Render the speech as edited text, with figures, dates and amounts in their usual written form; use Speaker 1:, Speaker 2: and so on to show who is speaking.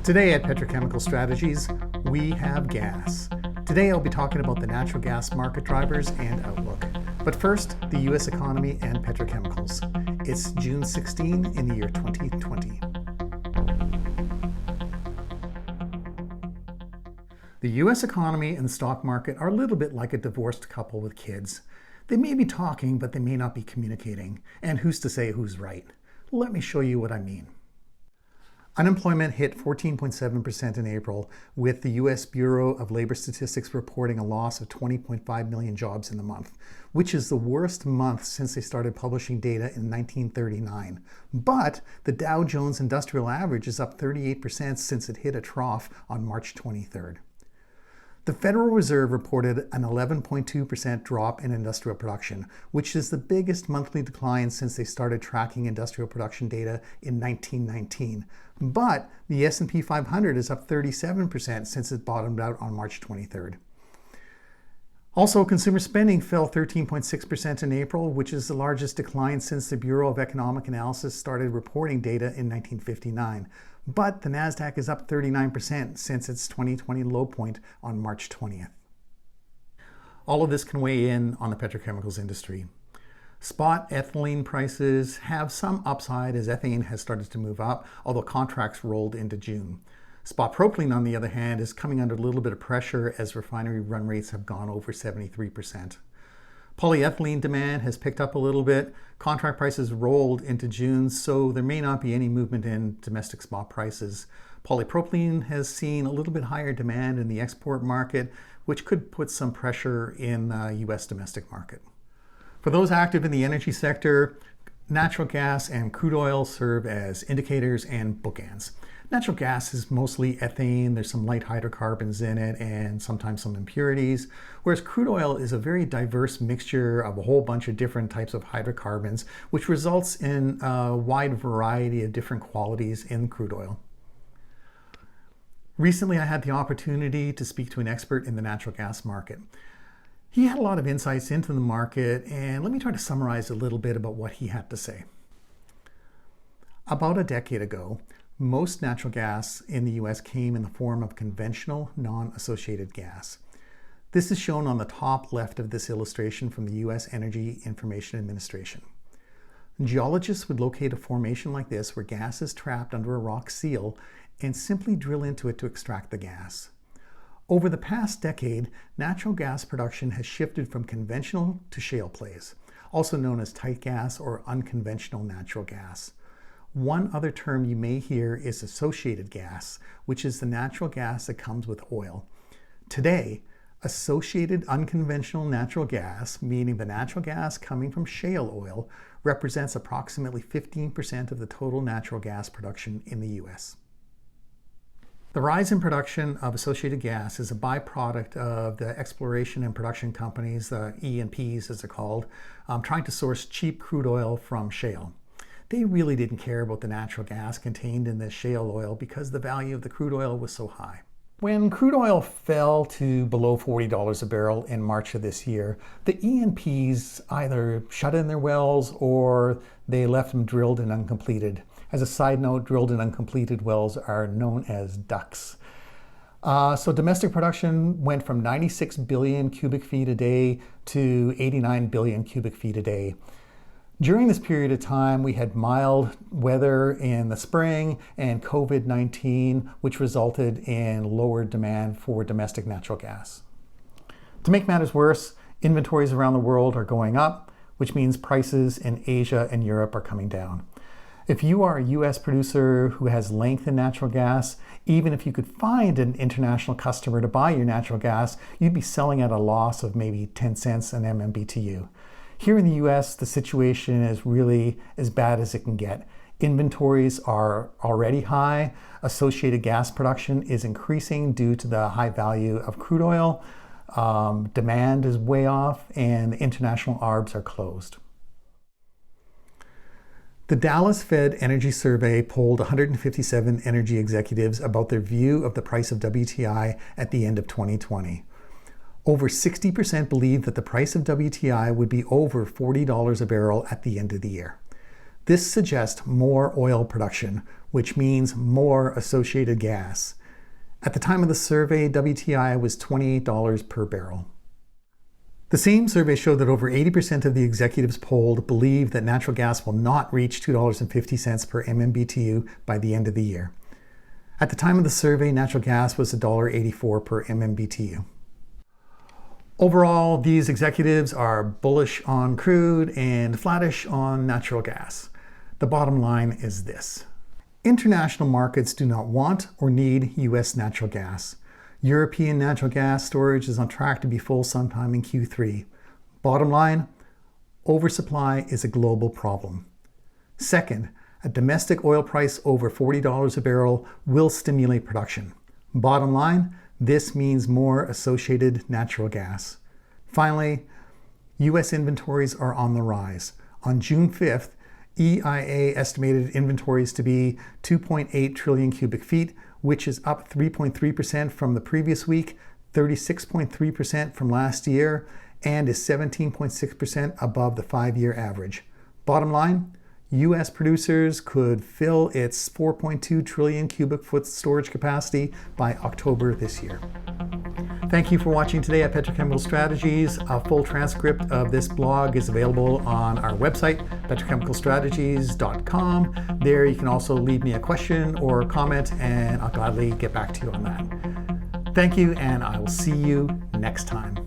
Speaker 1: Today at Petrochemical Strategies, we have gas. Today I'll be talking about the natural gas market drivers and outlook. But first, the U.S. economy and petrochemicals. It's June 16 in the year 2020. The U.S. economy and the stock market are a little bit like a divorced couple with kids. They may be talking, but they may not be communicating. And who's to say who's right? Let me show you what I mean. Unemployment hit 14.7% in April, with the U.S. Bureau of Labor Statistics reporting a loss of 20.5 million jobs in the month, which is the worst month since they started publishing data in 1939. But the Dow Jones Industrial Average is up 38% since it hit a trough on March 23rd. The Federal Reserve reported an 11.2% drop in industrial production, which is the biggest monthly decline since they started tracking industrial production data in 1919. But the S&P 500 is up 37% since it bottomed out on March 23rd. Also, consumer spending fell 13.6% in April, which is the largest decline since the Bureau of Economic Analysis started reporting data in 1959. But the NASDAQ is up 39% since its 2020 low point on March 20th. All of this can weigh in on the petrochemicals industry. Spot ethylene prices have some upside as ethane has started to move up, although contracts rolled into June. Spot propylene, on the other hand, is coming under a little bit of pressure as refinery run rates have gone over 73%. Polyethylene demand has picked up a little bit. Contract prices rolled into June, so there may not be any movement in domestic spot prices. Polypropylene has seen a little bit higher demand in the export market, which could put some pressure in the U.S. domestic market. For those active in the energy sector, natural gas and crude oil serve as indicators and bookends. Natural gas is mostly ethane, there's some light hydrocarbons in it, and sometimes some impurities, whereas crude oil is a very diverse mixture of a whole bunch of different types of hydrocarbons, which results in a wide variety of different qualities in crude oil. Recently, I had the opportunity to speak to an expert in the natural gas market. He had a lot of insights into the market, and let me try to summarize a little bit about what he had to say. About a decade ago, most natural gas in the US came in the form of conventional, non-associated gas. This is shown on the top left of this illustration from the US Energy Information Administration. Geologists would locate a formation like this where gas is trapped under a rock seal and simply drill into it to extract the gas. Over the past decade, natural gas production has shifted from conventional to shale plays, also known as tight gas or unconventional natural gas. One other term you may hear is associated gas, which is the natural gas that comes with oil. Today, associated unconventional natural gas, meaning the natural gas coming from shale oil, represents approximately 15% of the total natural gas production in the US. The rise in production of associated gas is a byproduct of the exploration and production companies, the E&Ps as they're called, trying to source cheap crude oil from shale. They really didn't care about the natural gas contained in this shale oil because the value of the crude oil was so high. When crude oil fell to below $40 a barrel in March of this year, the E&Ps either shut in their wells or they left them drilled and uncompleted. As a side note, drilled and uncompleted wells are known as DUCs. So domestic production went from 96 billion cubic feet a day to 89 billion cubic feet a day. During this period of time, we had mild weather in the spring and COVID-19, which resulted in lower demand for domestic natural gas. To make matters worse, inventories around the world are going up, which means prices in Asia and Europe are coming down. If you are a US producer who has length in natural gas, even if you could find an international customer to buy your natural gas, you'd be selling at a loss of maybe 10 cents an MMBTU. Here in the US, the situation is really as bad as it can get. Inventories are already high. Associated gas production is increasing due to the high value of crude oil. Demand is way off, and the international arbs are closed. The Dallas Fed Energy Survey polled 157 energy executives about their view of the price of WTI at the end of 2020. Over 60% believed that the price of WTI would be over $40 a barrel at the end of the year. This suggests more oil production, which means more associated gas. At the time of the survey, WTI was $28 per barrel. The same survey showed that over 80% of the executives polled believe that natural gas will not reach $2.50 per MMBTU by the end of the year. At the time of the survey, natural gas was $1.84 per MMBTU. Overall, these executives are bullish on crude and flattish on natural gas. The bottom line is this. International markets do not want or need US natural gas. European natural gas storage is on track to be full sometime in Q3. Bottom line, oversupply is a global problem. Second, a domestic oil price over $40 a barrel will stimulate production. Bottom line, this means more associated natural gas. Finally, US inventories are on the rise. On June 5th, EIA estimated inventories to be 2.8 trillion cubic feet, which is up 3.3% from the previous week, 36.3% from last year, and is 17.6% above the 5-year average. Bottom line, US producers could fill its 4.2 trillion cubic foot storage capacity by October this year. Thank you for watching today at Petrochemical Strategies. A full transcript of this blog is available on our website, petrochemicalstrategies.com. There you can also leave me a question or a comment, and I'll gladly get back to you on that. Thank you, and I will see you next time.